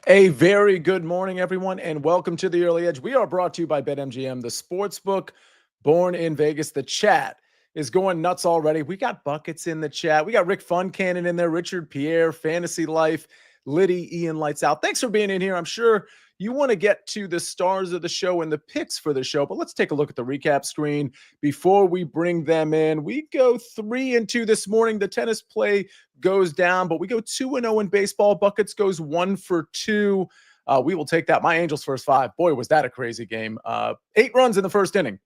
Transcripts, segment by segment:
A very good morning, everyone, and welcome to the Early Edge. We are brought to you by BetMGM, the sportsbook born in Vegas. The chat is going nuts already. We got buckets in the chat. We got Rick Funcannon in there, Richard Pierre, Fantasy Life, Liddy, Ian Lights Out. Thanks for being in here. I'm sure you want to get to the stars of the show and the picks for the show, but let's take a look at the recap screen before we bring them in. We go 3-2 this morning. The tennis play goes down, but we go 2-0 in baseball. Buckets goes 1 for 2. We will take that. My Angels first 5. Boy, was that a crazy game. 8 runs in the first inning.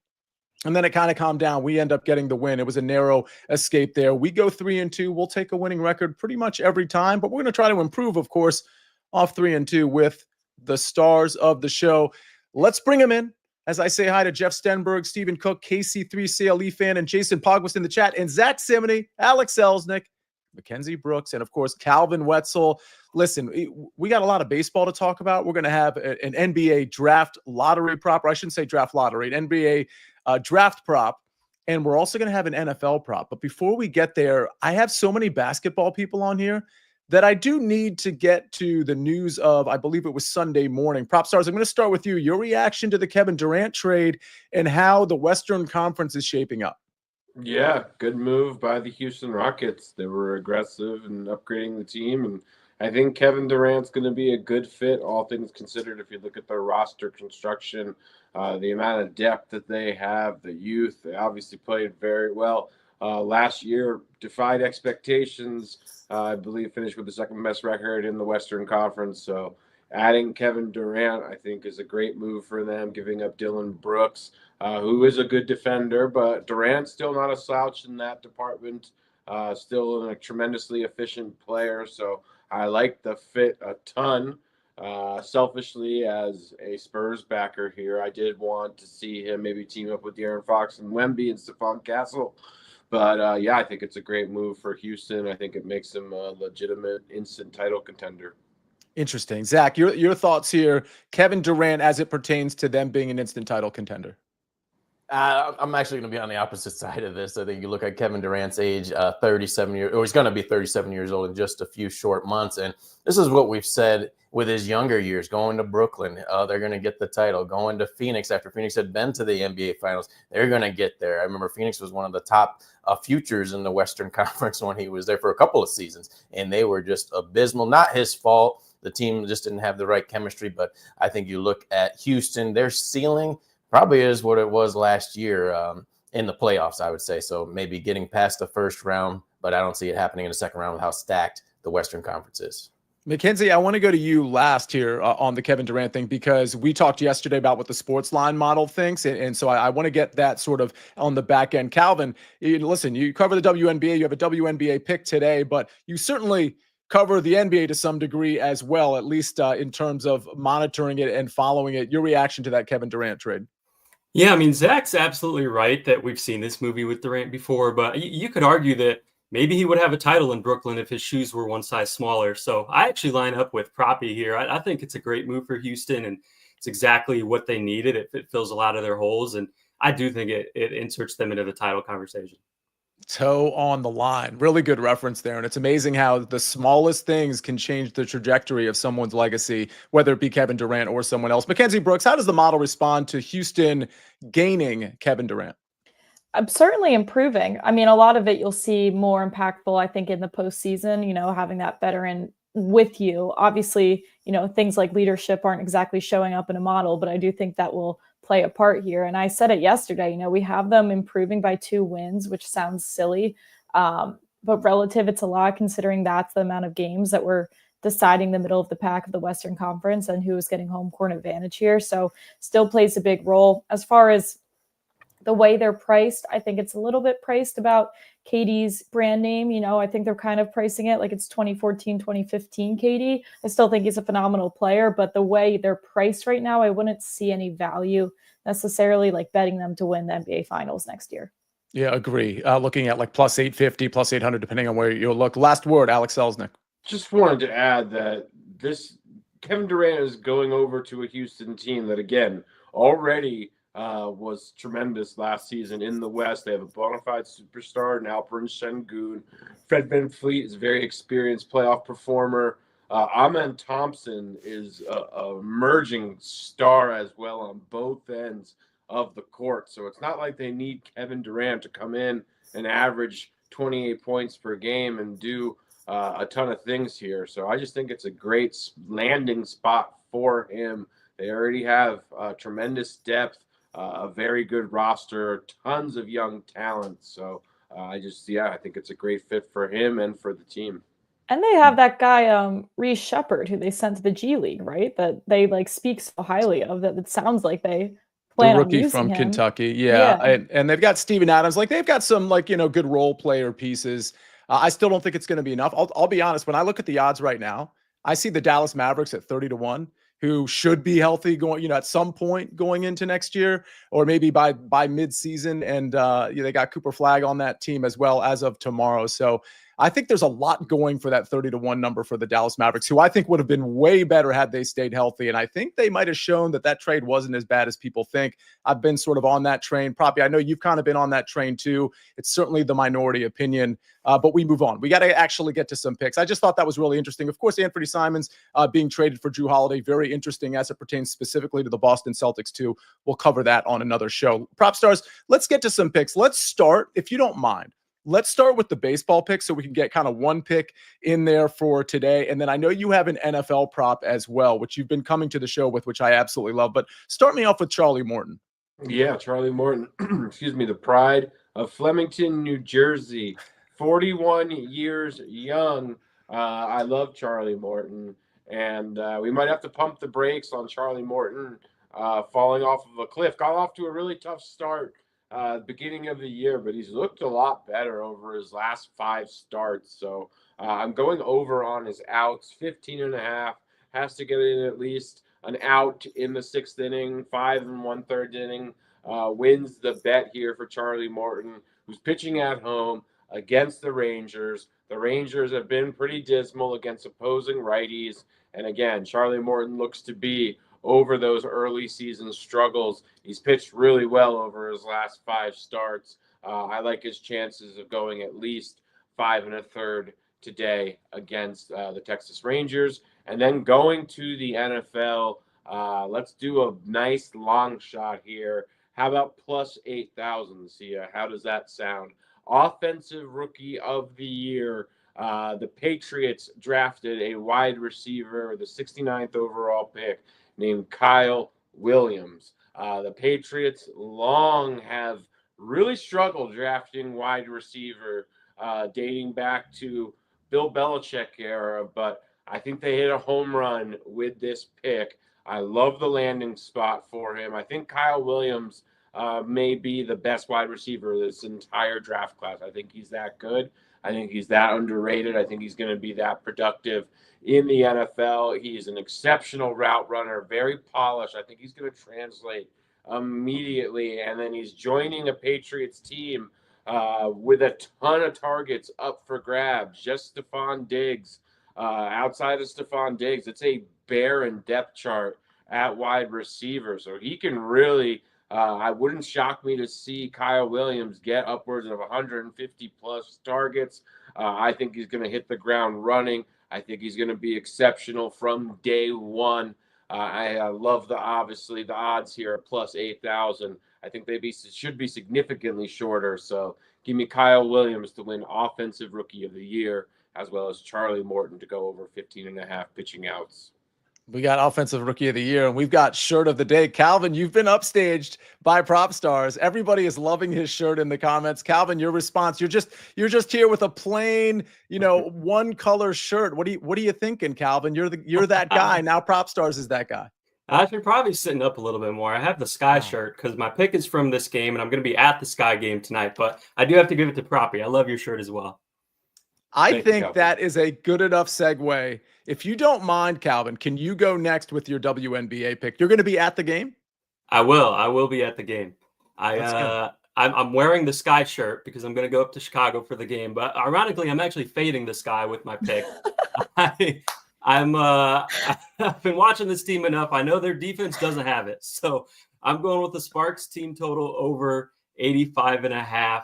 And then it kind of calmed down. We end up getting the win. It was a narrow escape there. We go 3-2. We'll take a winning record pretty much every time, but we're going to try to improve, of course, off 3-2 with the stars of the show. Let's bring them in. As I say hi to Jeff Stenberg, Stephen Cook, KC3CLE fan, and Jason Pogwist in the chat, and Zack Cimini, Alex Selznick, Mackenzie Brooks, and of course, Calvin Wetzel. Listen, we got a lot of baseball to talk about. We're going to have an NBA draft lottery prop, or I shouldn't say draft lottery, an NBA draft prop, and we're also going to have an NFL prop. But before we get there, I have so many basketball people on here that I do need to get to the news of, I believe it was Sunday morning. PropStarz, I'm going to start with you. Your reaction to the Kevin Durant trade and how the Western Conference is shaping up. Yeah, good move by the Houston Rockets. They were aggressive in upgrading the team, and I think Kevin Durant's going to be a good fit, all things considered. If you look at their roster construction, the amount of depth that they have, the youth, they obviously played very well. Last year, defied expectations. I believe finished with the second best record in the Western Conference. So adding Kevin Durant, I think, is a great move for them, giving up Dillon Brooks, who is a good defender, but Durant's still not a slouch in that department, still a tremendously efficient player. So I like the fit a ton. Selfishly, as a Spurs backer here, I did want to see him maybe team up with De'Aaron Fox and Wemby and Stephon Castle. But, yeah, I think it's a great move for Houston. I think it makes them a legitimate instant title contender. Interesting. Zach, your thoughts here, Kevin Durant, as it pertains to them being an instant title contender. I'm actually going to be on the opposite side of this. I think you look at Kevin Durant's age, 37 years, or he's going to be 37 years old in just a few short months. And this is what we've said with his younger years, going to Brooklyn, they're going to get the title. Going to Phoenix after Phoenix had been to the NBA Finals, they're going to get there. I remember Phoenix was one of the top futures in the Western Conference when he was there for a couple of seasons, and they were just abysmal. Not his fault. The team just didn't have the right chemistry, but I think you look at Houston, their ceiling probably is what it was last year in the playoffs, I would say. So maybe getting past the first round, but I don't see it happening in the second round with how stacked the Western Conference is. Mackenzie, I want to go to you last here on the Kevin Durant thing, because we talked yesterday about what the SportsLine model thinks. And so I want to get that sort of on the back end. Calvin, listen, you cover the WNBA. You have a WNBA pick today, but you certainly cover the NBA to some degree as well, at least in terms of monitoring it and following it. Your reaction to that Kevin Durant trade? Yeah, I mean, Zach's absolutely right that we've seen this movie with Durant before, but you could argue that maybe he would have a title in Brooklyn if his shoes were one size smaller. So I actually line up with Proppy here. I think it's a great move for Houston, and it's exactly what they needed. It fills a lot of their holes, and I do think it inserts them into the title conversation. Toe on the line. Really good reference there. And it's amazing how the smallest things can change the trajectory of someone's legacy, whether it be Kevin Durant or someone else. Mackenzie Brooks, how does the model respond to Houston gaining Kevin Durant? I'm certainly improving. I mean, a lot of it you'll see more impactful, I think, in the postseason, having that veteran with you. Obviously, things like leadership aren't exactly showing up in a model, but I do think that will play a part here. And I said it yesterday, we have them improving by 2 wins, which sounds silly. But relative, it's a lot considering that's the amount of games that we're deciding the middle of the pack of the Western Conference and who is getting home court advantage here. So still plays a big role. As far as the way they're priced, I think it's a little bit priced about KD's brand name. I think they're kind of pricing it like it's 2014, 2015 KD. I still think he's a phenomenal player, but the way they're priced right now, I wouldn't see any value necessarily like betting them to win the NBA Finals next year. Yeah, agree. Looking at like plus 850, plus 800, depending on where you look. Last word, Alex Selznick. Just wanted to add that this Kevin Durant is going over to a Houston team that, again, already was tremendous last season in the West. They have a bona fide superstar in Alperen Sengun. Fred VanVleet is a very experienced playoff performer. Amen Thompson is a emerging star as well on both ends of the court. So it's not like they need Kevin Durant to come in and average 28 points per game and do a ton of things here. So I just think it's a great landing spot for him. They already have tremendous depth, a very good roster, tons of young talent. So I think it's a great fit for him and for the team. And they have that guy, Reese Shepherd, who they sent to the G League, right? That they like speak so highly of, that it sounds like they plan The on rookie using from him. Kentucky. Yeah. And they've got Steven Adams. Like, they've got some, like, good role player pieces. I still don't think it's going to be enough. I'll be honest. When I look at the odds right now, I see the Dallas Mavericks at 30-1, who should be healthy going, at some point going into next year, or maybe by mid-season. And they got Cooper Flagg on that team as well as of tomorrow. So I think there's a lot going for that 30-1 number for the Dallas Mavericks, who I think would have been way better had they stayed healthy. And I think they might have shown that trade wasn't as bad as people think. I've been sort of on that train. Proppy, I know you've kind of been on that train too. It's certainly the minority opinion, but we move on. We got to actually get to some picks. I just thought that was really interesting. Of course, Anthony Simons being traded for Jrue Holiday, very interesting as it pertains specifically to the Boston Celtics too. We'll cover that on another show. PropStarz, let's get to some picks. Let's start, if you don't mind. Let's start with the baseball pick so we can get kind of one pick in there for today. And then I know you have an NFL prop as well, which you've been coming to the show with, which I absolutely love. But start me off with Charlie Morton. Yeah, Charlie Morton, excuse me, the pride of Flemington, New Jersey, 41 years young. I love Charlie Morton. And we might have to pump the brakes on Charlie Morton falling off of a cliff. Got off to a really tough start beginning of the year, but he's looked a lot better over his last 5 starts. So I'm going over on his outs, 15.5. Has to get in at least an out in the 6th inning, 5 1/3 inning. Wins the bet here for Charlie Morton, who's pitching at home against the Rangers. The Rangers have been pretty dismal against opposing righties. And again, Charlie Morton looks to be over those early season struggles. He's pitched really well over his last 5 starts. I like his chances of going at least 5 1/3 today against the Texas Rangers. And then going to the NFL, let's do a nice long shot here. How about plus 8,000, Sia? How does that sound? Offensive Rookie of the Year. The Patriots drafted a wide receiver, the 69th overall pick, named Kyle Williams. The Patriots long have really struggled drafting wide receiver, dating back to Bill Belichick era, but I think they hit a home run with this pick. I love the landing spot for him. I think Kyle Williams may be the best wide receiver of this entire draft class. I think he's that good. I think he's that underrated. I think he's going to be that productive in the NFL. He's an exceptional route runner, very polished. I think he's going to translate immediately. And then he's joining a Patriots team with a ton of targets up for grabs. Just Stephon Diggs. Outside of Stephon Diggs, it's a barren depth chart at wide receiver. So he can really, I wouldn't shock me to see Kyle Williams get upwards of 150 plus targets. I think he's going to hit the ground running. I think he's going to be exceptional from day one. I love obviously the odds here at plus 8,000. I think should be significantly shorter. So give me Kyle Williams to win Offensive Rookie of the Year, as well as Charlie Morton to go over 15.5 pitching outs. We got Offensive Rookie of the Year, and we've got Shirt of the Day. Calvin, you've been upstaged by PropStarz. Everybody is loving his shirt in the comments. Calvin, your response, you're just here with a plain, one color shirt. What are you thinking, Calvin? You're that guy. Now PropStarz is that guy. I should probably sitting up a little bit more. I have the Sky shirt because my pick is from this game, and I'm going to be at the Sky game tonight, but I do have to give it to Proppy. I love your shirt as well. I think that is a good enough segue. If you don't mind, Calvin, can you go next with your WNBA pick? You're going to be at the game? I will be at the game. I'm wearing the Sky shirt because I'm going to go up to Chicago for the game. But ironically, I'm actually fading the Sky with my pick. I've been watching this team enough. I know their defense doesn't have it. So I'm going with the Sparks team total over 85.5.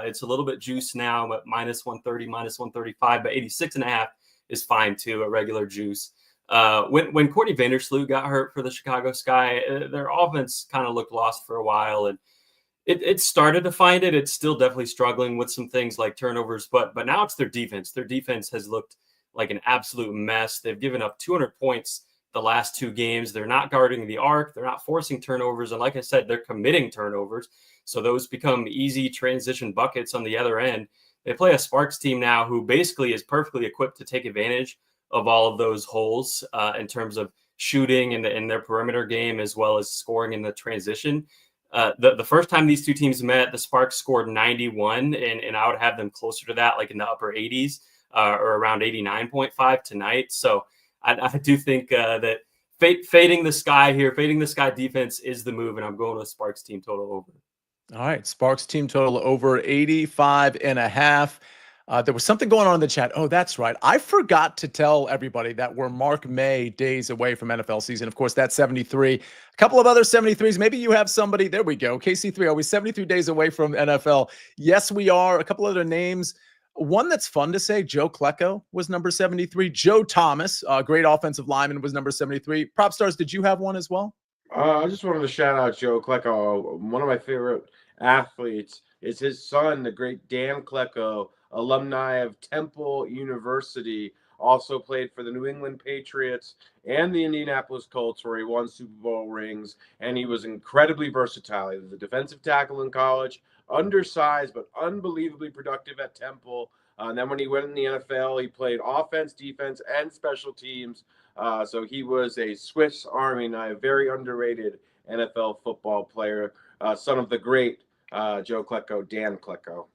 It's a little bit juiced now, but minus 130, minus 135, but 86.5 is fine too, a regular juice. When Courtney Vandersloot got hurt for the Chicago Sky, their offense kind of looked lost for a while, and it started to find it. It's still definitely struggling with some things like turnovers, but now it's their defense. Their defense has looked like an absolute mess. They've given up 200 points the last 2 games. They're not guarding the arc. They're not forcing turnovers. And like I said, they're committing turnovers. So those become easy transition buckets on the other end. They play a Sparks team now who basically is perfectly equipped to take advantage of all of those holes in terms of shooting in their perimeter game, as well as scoring in the transition. The first time these two teams met, the Sparks scored 91, and I would have them closer to that, like in the upper 80s or around 89.5 tonight. So I do think that fading the Sky here, fading the Sky defense is the move, and I'm going with Sparks team total over. All right, Sparks team total over 85.5. There was something going on in the chat. Oh, that's right. I forgot to tell everybody that we're Mark May days away from NFL season. Of course, that's 73. A couple of other 73s. Maybe you have somebody. There we go. KC3, are we 73 days away from NFL? Yes, we are. A couple other names. One that's fun to say, Joe Klecko was number 73. Joe Thomas, great offensive lineman, was number 73. PropStarz, did you have one as well? I just wanted to shout out Joe Klecko. One of my favorite athletes is his son, the great Dan Klecko, alumni of Temple University, also played for the New England Patriots and the Indianapolis Colts, where he won Super Bowl rings, and he was incredibly versatile. He was a defensive tackle in college, undersized but unbelievably productive at Temple. And then when he went in the NFL, he played offense, defense, and special teams. So he was a Swiss Army knife, very underrated NFL football player, son of the great Joe Klecko, Dan Klecko.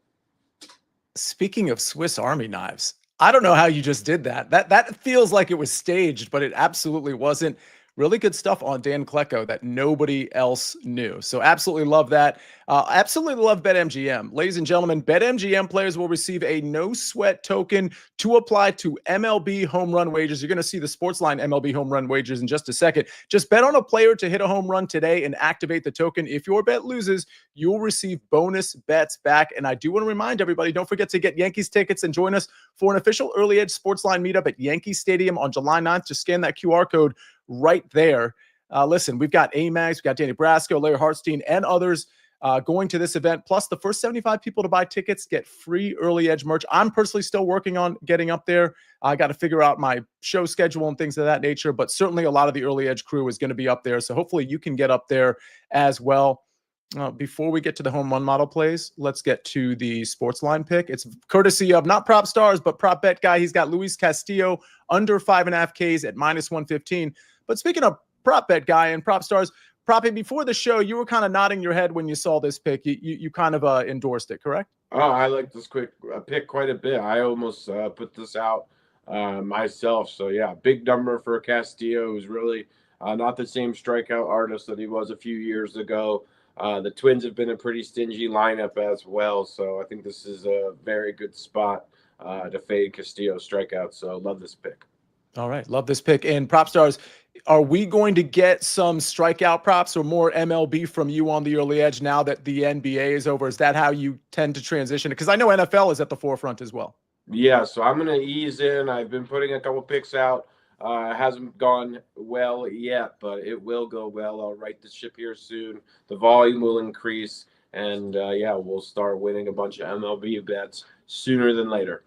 Speaking of Swiss Army knives, I don't know how you just did that. That feels like it was staged, but it absolutely wasn't. Really good stuff on Dan Klecko that nobody else knew. So absolutely love that. Absolutely love BetMGM. Ladies and gentlemen, BetMGM players will receive a no-sweat token to apply to MLB home run wagers. You're going to see the SportsLine MLB home run wagers in just a second. Just bet on a player to hit a home run today and activate the token. If your bet loses, you'll receive bonus bets back. And I do want to remind everybody, don't forget to get Yankees tickets and join us for an official Early Edge SportsLine meetup at Yankee Stadium on July 9th. Just scan that QR code right there. Listen, we've got Amags, we've got Danny Brasco, Larry Hartstein, and others going to this event. Plus, the first 75 people to buy tickets get free Early Edge merch. I'm personally still working on getting up there. I got to figure out my show schedule and things of that nature, but certainly a lot of the Early Edge crew is going to be up there. So hopefully you can get up there as well. Before we get to the home run model plays, let's get to the SportsLine pick. It's courtesy of not PropStarz, but Prop Bet Guy. He's got Luis Castillo under 5.5 Ks at -115. But speaking of Prop Bet Guy and PropStarz, Proppy, before the show, you were kind of nodding your head when you saw this pick. You kind of endorsed it, correct? Oh, I like this pick quite a bit. I almost put this out myself. So, yeah, big number for Castillo, who's really not the same strikeout artist that he was a few years ago. The Twins have been a pretty stingy lineup as well. So I think this is a very good spot to fade Castillo's strikeout. So love this pick. All right. Love this pick. And PropStarz, are we going to get some strikeout props or more MLB from you on the Early Edge now that the NBA is over? Is that how you tend to transition? Because I know NFL is at the forefront as well. Yeah, so I'm going to ease in. I've been putting a couple picks out. It hasn't gone well yet, but it will go well. I'll right the ship here soon. The volume will increase. And, yeah, we'll start winning a bunch of MLB bets sooner than later.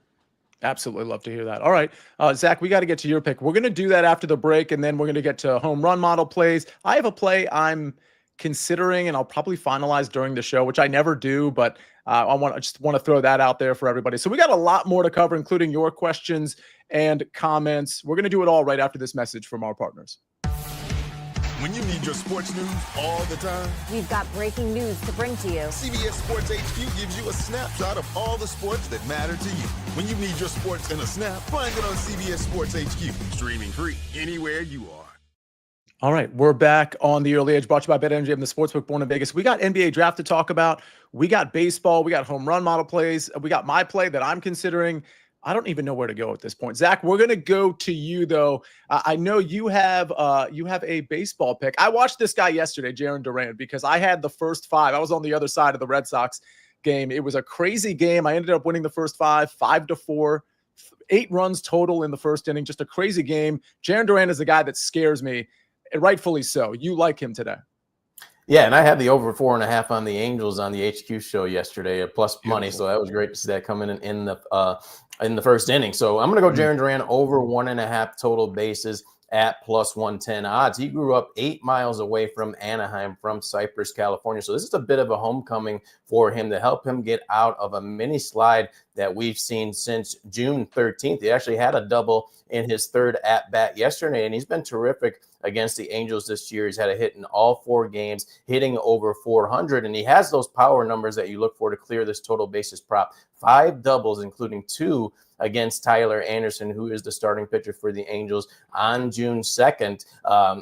Absolutely love to hear that. All right, Zach, we got to get to your pick. We're going to do that after the break, and then we're going to get to home run model plays. I have a play I'm considering, and I'll probably finalize during the show, which I never do, but I just want to throw that out there for everybody. So we got a lot more to cover, including your questions and comments. We're going to do it all right after this message from our partners. When you need your sports news all the time, we've got breaking news to bring to you. CBS Sports HQ gives you a snapshot of all the sports that matter to you. When you need your sports in a snap, find it on CBS Sports HQ, streaming free anywhere you are. All right, we're back on the Early Edge, brought to you by BetMGM, the sportsbook born in Vegas. We got NBA draft to talk about. We got baseball. We got home run model plays. We got my play that I'm considering. I don't even know where to go at this point. Zach, we're going to go to you, though. I know you have a baseball pick. I watched this guy yesterday, Jaron Durant, because I had the first 5. I was on the other side of the Red Sox game. It was a crazy game. I ended up winning the first 5, 5-4, 8 runs total in the first inning. Just a crazy game. Jarren Duran is the guy that scares me, and rightfully so. You like him today. Yeah, and I had the over 4.5 on the Angels on the HQ show yesterday at plus money, Beautiful. so that was great to see that coming in the first inning. So I'm going to go Jarren Duran over 1.5 total bases at plus 110 odds. He grew up 8 miles away from Anaheim, from Cypress, California. So this is a bit of a homecoming for him to help him get out of a mini slide that we've seen since June 13th. He actually had a double in his third at bat yesterday, and he's been terrific against the Angels this year. He's had a hit in all 4 games, hitting over 400, and he has those power numbers that you look for to clear this total bases prop. 5 doubles, including 2 against Tyler Anderson, who is the starting pitcher for the Angels, on June 2nd.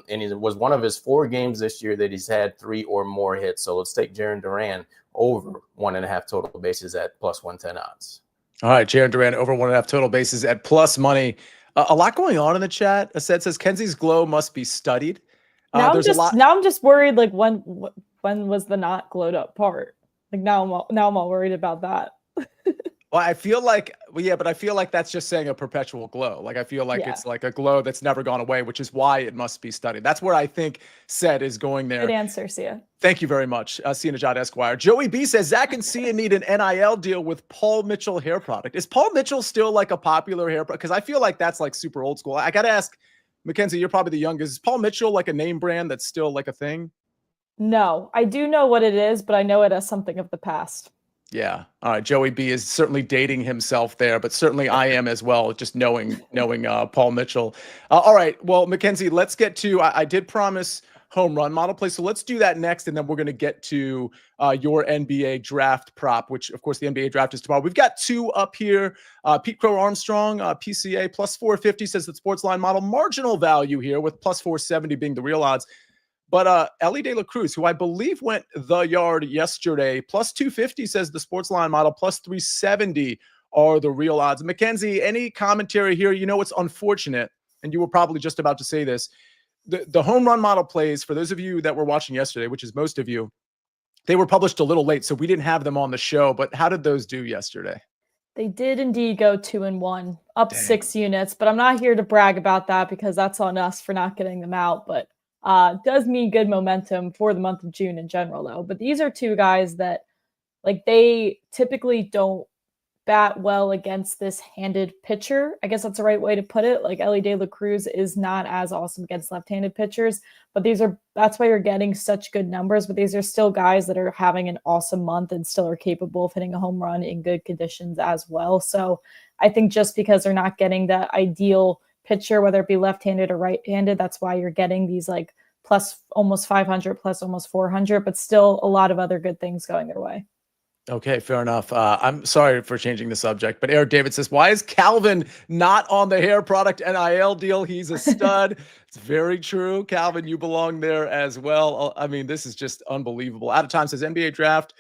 And it was one of his 4 games this year that he's had 3 or more hits. So let's take Jarren Duran over 1.5 total bases at plus 110 odds. All right, Jarren Duran over 1.5 total bases at plus money. A lot going on in the chat. Aset says Kenzie's glow must be studied. Now I'm just worried. Like when was the not glowed up part? Like now I'm all worried about that. Well, I feel like, but I feel like that's just saying a perpetual glow. Like I feel like it's like a glow that's never gone away, which is why it must be studied. That's where I think Seth is going there. Good answer, Sia. Thank you very much, Sia Nejad Esquire. Joey B says Zach and Sia need an NIL deal with Paul Mitchell hair product. Is Paul Mitchell still like a popular hair product? Because I feel like that's like super old school. I got to ask, Mackenzie, you're probably the youngest. Is Paul Mitchell like a name brand that's still like a thing? No, I do know what it is, but I know it as something of the past. Yeah. All right. Joey B is certainly dating himself there, but certainly I am as well, just knowing Paul Mitchell. All right. Well, Mackenzie, let's get to, I did promise home run model play. So let's do that next. And then we're going to get to your NBA draft prop, which of course the NBA draft is tomorrow. We've got 2 up here. Pete Crow Armstrong, PCA plus 450 says that SportsLine model marginal value here, with plus 470 being the real odds. But Ellie De La Cruz, who I believe went the yard yesterday, plus 250 says the SportsLine model, plus 370 are the real odds. Mackenzie, any commentary here? You know, it's unfortunate, and you were probably just about to say this. The home run model plays, for those of you that were watching yesterday, which is most of you, they were published a little late, so we didn't have them on the show. But how did those do yesterday? They did indeed go 2-1, up 6 units. But I'm not here to brag about that because that's on us for not getting them out. But does mean good momentum for the month of June in general, though. But these are 2 guys that, like, they typically don't bat well against this handed pitcher. I guess that's the right way to put it. Like, Ellie De La Cruz is not as awesome against left-handed pitchers, but that's why you're getting such good numbers. But these are still guys that are having an awesome month and still are capable of hitting a home run in good conditions as well. So I think just because they're not getting the ideal pitcher, whether it be left-handed or right-handed, that's why you're getting these like plus almost 500, plus almost 400, but still a lot of other good things going their way. Okay, fair enough. I'm sorry for changing the subject, but Eric David says, why is Calvin not on the hair product NIL deal? He's a stud. It's very true. Calvin, you belong there as well. I mean, this is just unbelievable. Out of time says NBA draft.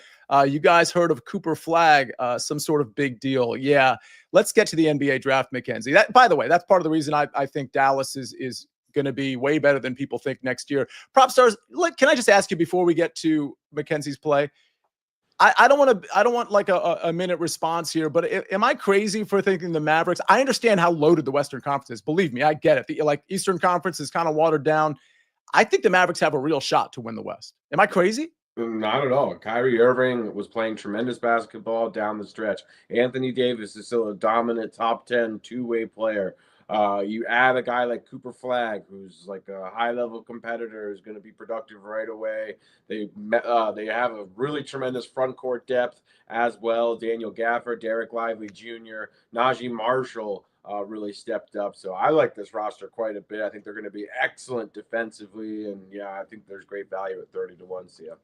You guys heard of Cooper Flag, some sort of big deal. Yeah, let's get to the NBA draft, Mackenzie. That, by the way, that's part of the reason I think Dallas is going to be way better than people think next year. PropStarz, can I just ask you before we get to Mackenzie's play? I don't want like a minute response here, but am I crazy for thinking the Mavericks? I understand how loaded the Western Conference is. Believe me, I get it. The Eastern Conference is kind of watered down. I think the Mavericks have a real shot to win the West. Am I crazy? Not at all. Kyrie Irving was playing tremendous basketball down the stretch. Anthony Davis is still a dominant top 10 two-way player. You add a guy like Cooper Flag, who's like a high-level competitor, who's going to be productive right away. They have a really tremendous front court depth as well. Daniel Gafford, Derek Lively Jr., Najee Marshall really stepped up. So I like this roster quite a bit. I think they're going to be excellent defensively, and yeah, I think there's great value at 30-1. Sia.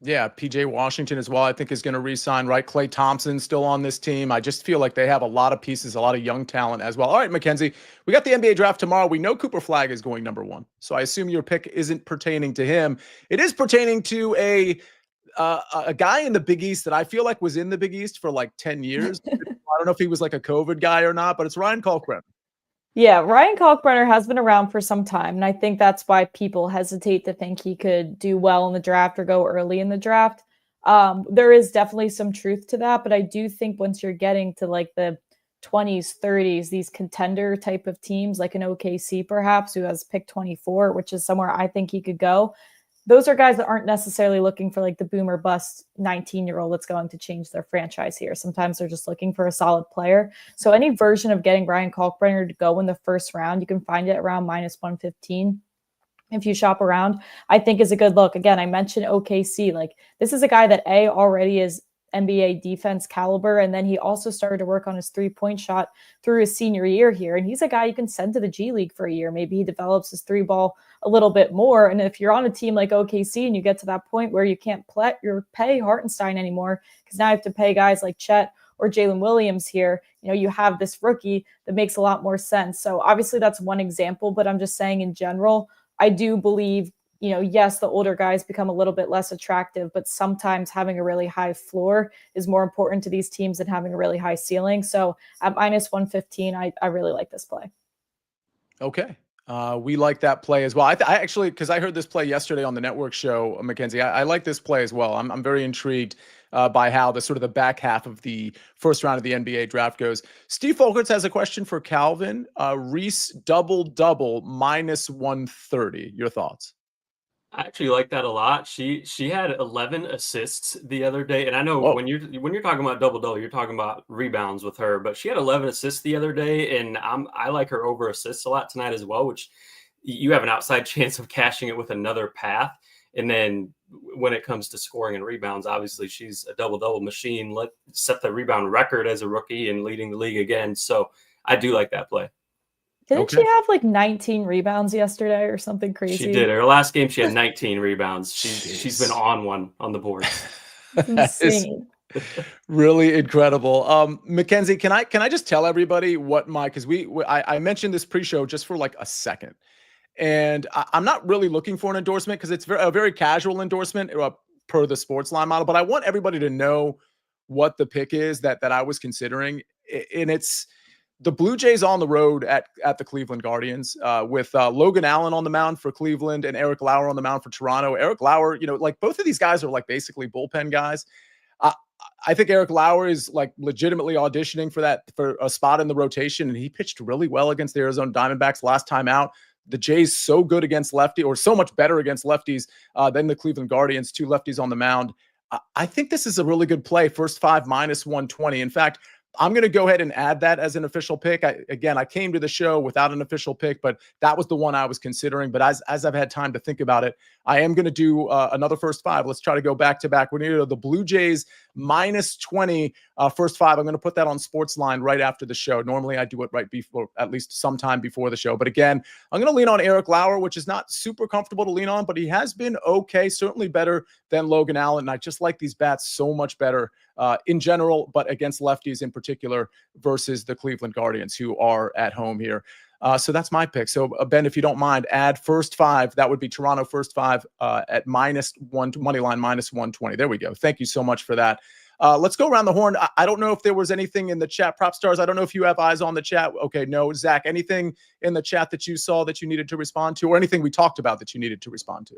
Yeah, PJ Washington as well, I think, is going to re-sign, right? Klay Thompson still on this team. I just feel like they have a lot of pieces, a lot of young talent as well. All right, Mackenzie, we got the NBA draft tomorrow. We know Cooper Flag is going number 1. So I assume your pick isn't pertaining to him. It is pertaining to a guy in the Big East that I feel like was in the Big East for like 10 years. I don't know if he was like a COVID guy or not, but it's Ryan Kalkbrenner. Yeah, Ryan Kalkbrenner has been around for some time, and I think that's why people hesitate to think he could do well in the draft or go early in the draft. There is definitely some truth to that, but I do think once you're getting to like the 20s, 30s, these contender type of teams like an OKC perhaps, who has pick 24, which is somewhere I think he could go. Those are guys that aren't necessarily looking for like the boom or bust 19-year-old that's going to change their franchise here. Sometimes they're just looking for a solid player. So any version of getting Ryan Kalkbrenner to go in the first round, you can find it around -115. If you shop around, I think is a good look. Again, I mentioned OKC. Like, this is a guy that already is NBA defense caliber. And then he also started to work on his 3-point shot through his senior year here. And he's a guy you can send to the G League for a year. Maybe he develops his 3-ball a little bit more. And if you're on a team like OKC and you get to that point where you can't pay Hartenstein anymore, because now you have to pay guys like Chet or Jalen Williams here, you have this rookie that makes a lot more sense. So obviously that's one example, but I'm just saying in general, I do believe, yes, the older guys become a little bit less attractive, but sometimes having a really high floor is more important to these teams than having a really high ceiling. So at -115, I really like this play. Okay. We like that play as well. I actually, because I heard this play yesterday on the network show, Mackenzie, I like this play as well. I'm very intrigued by how the sort of the back half of the first round of the NBA draft goes. Steve Folkerts has a question for Calvin. Reese double-double -130. Your thoughts? I actually like that a lot. She had 11 assists the other day, and I know when you're talking about double-double, you're talking about rebounds with her, but she had 11 assists the other day, and I like her over assists a lot tonight as well, which you have an outside chance of cashing it with another path. And then when it comes to scoring and rebounds, obviously she's a double-double machine. Set the rebound record as a rookie and leading the league again. So I do like that play. Didn't she have like 19 rebounds yesterday or something crazy? She did. Her last game, she had 19 rebounds. She's been on one on the board. Insane. Really incredible. Mackenzie, can I just tell everybody what because I mentioned this pre-show just for like a second. And I'm not really looking for an endorsement because it's a very casual endorsement per the SportsLine model. But I want everybody to know what the pick is that I was considering. And it's the Blue Jays on the road at the Cleveland Guardians with Logan Allen on the mound for Cleveland and Eric Lauer on the mound for Toronto. Eric Lauer, like both of these guys are like basically bullpen guys. I think Eric Lauer is like legitimately auditioning for a spot in the rotation, and he pitched really well against the Arizona Diamondbacks last time out. The Jays so good against lefty, or so much better against lefties than the Cleveland Guardians, 2 lefties on the mound. I think this is a really good play. First 5 -120. In fact, I'm going to go ahead and add that as an official pick. I came to the show without an official pick, but that was the one I was considering. But as I've had time to think about it, I am going to do another first 5. Let's try to go back to back. We're near the Blue Jays -20 first 5. I'm going to put that on SportsLine right after the show. Normally I do it right before, at least sometime before the show. But again, I'm going to lean on Eric Lauer, which is not super comfortable to lean on, but he has been okay, certainly better than Logan Allen. And I just like these bats so much better in general, but against lefties in particular versus the Cleveland Guardians, who are at home here. So that's my pick. So Ben, if you don't mind, add first 5. That would be Toronto first 5 at -1 money line -120. There we go. Thank you so much for that. Let's go around the horn. I don't know if there was anything in the chat. PropStarz, I don't know if you have eyes on the chat. Okay, no. Zach, anything in the chat that you saw that you needed to respond to, or anything we talked about that you needed to respond to?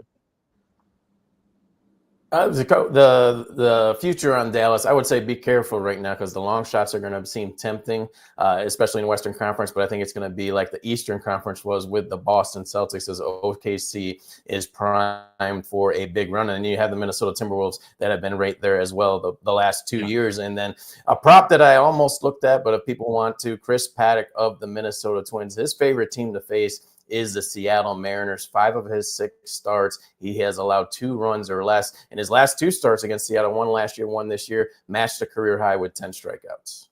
The future on Dallas, I would say be careful right now because the long shots are going to seem tempting, especially in Western Conference. But I think it's going to be like the Eastern Conference was with the Boston Celtics, as OKC is primed for a big run. And then you have the Minnesota Timberwolves that have been right there as well the last 2 years. And then a prop that I almost looked at, but if people want to, Chris Paddock of the Minnesota Twins, his favorite team to face is the Seattle Mariners. 5 of his 6 starts, he has allowed 2 runs or less. In his last 2 starts against Seattle, 1 last year, 1 this year, matched a career high with 10 strikeouts.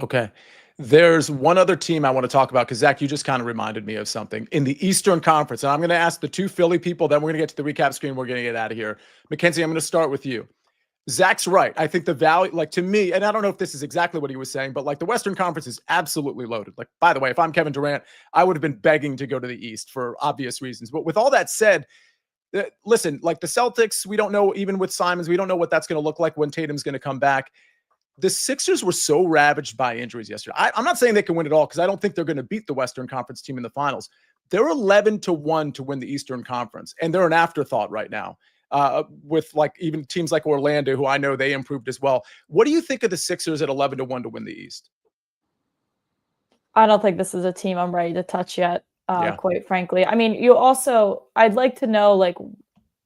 Okay. There's one other team I want to talk about because, Zach, you just kind of reminded me of something in the Eastern Conference. And I'm going to ask the 2 Philly people, then we're going to get to the recap screen. We're going to get out of here. Mackenzie, I'm going to start with you. Zach's right. I think the value, like to me, and I don't know if this is exactly what he was saying, but like the Western Conference is absolutely loaded. Like, by the way, if I'm Kevin Durant, I would have been begging to go to the East for obvious reasons. But with all that said, listen, like the Celtics, we don't know, even with Simons, we don't know what that's going to look like when Tatum's going to come back. The Sixers were so ravaged by injuries yesterday. I'm not saying they can win it all because I don't think they're going to beat the Western Conference team in the finals. They're 11-1 to win the Eastern Conference, and they're an afterthought right now. With like even teams like Orlando, who I know they improved as well. What do you think of the Sixers at 11-1 to win the East? I don't think this is a team I'm ready to touch yet, Yeah. quite frankly. I mean, I'd like to know, like,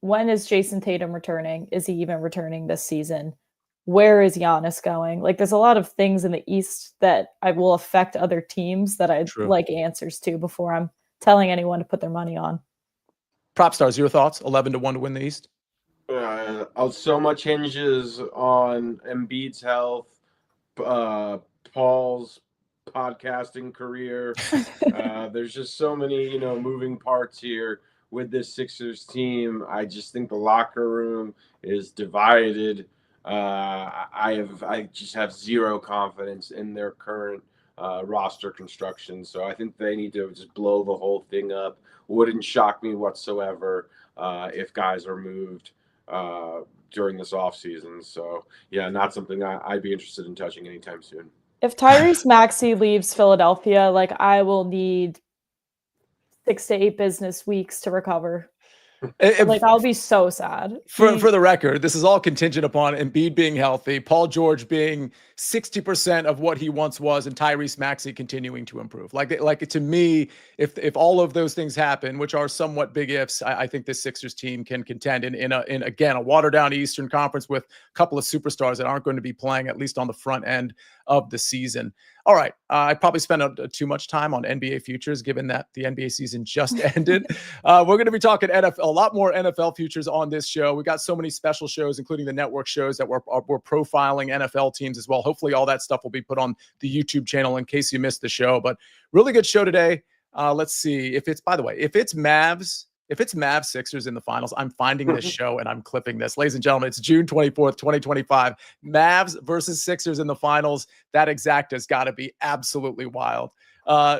when is Jason Tatum returning? Is he even returning this season? Where is Giannis going? Like, there's a lot of things in the East that will affect other teams that I'd True. like answers to before I'm telling anyone to put their money on. PropStarz, your thoughts? 11-1 to win the East. So much hinges on Embiid's health, Paul's podcasting career. There's just so many, moving parts here with this Sixers team. I just think the locker room is divided. I just have zero confidence in their current roster construction. So I think they need to just blow the whole thing up. Wouldn't shock me whatsoever if guys are moved during this offseason. So, yeah, not something I'd be interested in touching anytime soon. If Tyrese Maxey leaves Philadelphia, like, I will need 6 to 8 business weeks to recover. Like, I'll be so sad. For the record, this is all contingent upon Embiid being healthy, Paul George being 60% of what he once was, and Tyrese Maxey continuing to improve. Like to me, if all of those things happen, which are somewhat big ifs, I think this Sixers team can contend in again a watered down Eastern Conference with a couple of superstars that aren't going to be playing, at least on the front end of the season. All right, I probably spent too much time on NBA futures, given that the NBA season just ended. We're going to be talking NFL, a lot more NFL futures on this show. We got so many special shows, including the network shows that we're profiling NFL teams as well. Hopefully, all that stuff will be put on the YouTube channel in case you missed the show. But really good show today. Let's see if it's Mavs Sixers in the finals. I'm finding this show and I'm clipping this. Ladies and gentlemen, it's June 24th, 2025. Mavs versus Sixers in the finals. That exact has got to be absolutely wild.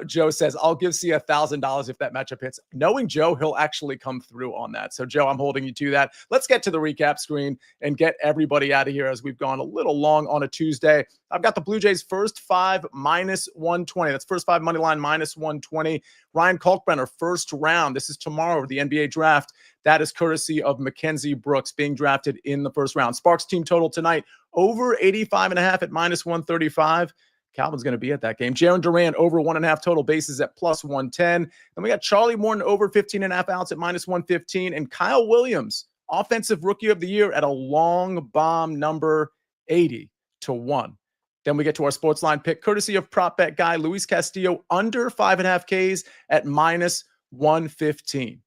Joe says, I'll give Sia $1,000 if that matchup hits. Knowing Joe, he'll actually come through on that. So, Joe, I'm holding you to that. Let's get to the recap screen and get everybody out of here as we've gone a little long on a Tuesday. I've got the Blue Jays first 5 -120. That's first 5 money line -120. Ryan Kalkbrenner, first round. This is tomorrow, the NBA draft. That is courtesy of Mackenzie Brooks being drafted in the first round. Sparks team total tonight, over 85.5 at -135. Calvin's going to be at that game. Jaron Durant over 1.5 total bases at +110. Then we got Charlie Morton over 15.5 outs at -115. And Kyle Williams, offensive rookie of the year, at a long bomb number 80-1. Then we get to our SportsLine pick, courtesy of prop bet guy Luis Castillo, under 5.5 Ks at -115.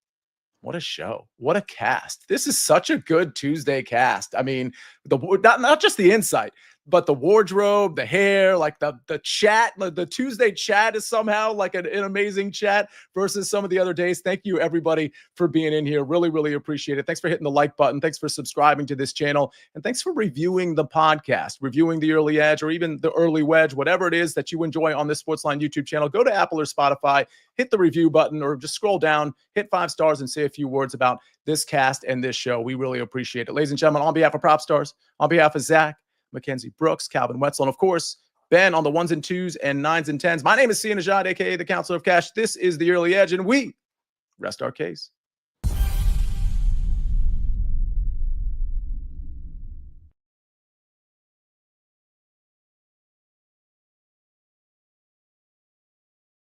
What a show. What a cast. This is such a good Tuesday cast. I mean, not just the insight, but the wardrobe, the hair, like the chat, the Tuesday chat is somehow like an amazing chat versus some of the other days. Thank you, everybody, for being in here. Really, really appreciate it. Thanks for hitting the like button. Thanks for subscribing to this channel. And thanks for reviewing the podcast, reviewing the Early Edge or even the Early Wedge, whatever it is that you enjoy on this SportsLine YouTube channel. Go to Apple or Spotify, hit the review button, or just scroll down, hit 5 stars, and say a few words about this cast and this show. We really appreciate it. Ladies and gentlemen, on behalf of PropStarz, on behalf of Zack, Mackenzie Brooks, Calvin Wetzel, and of course, Ben on the 1s and 2s and 9s and 10s. My name is Sia Nejad, aka the Counselor of Cash. This is the Early Edge, and we rest our case.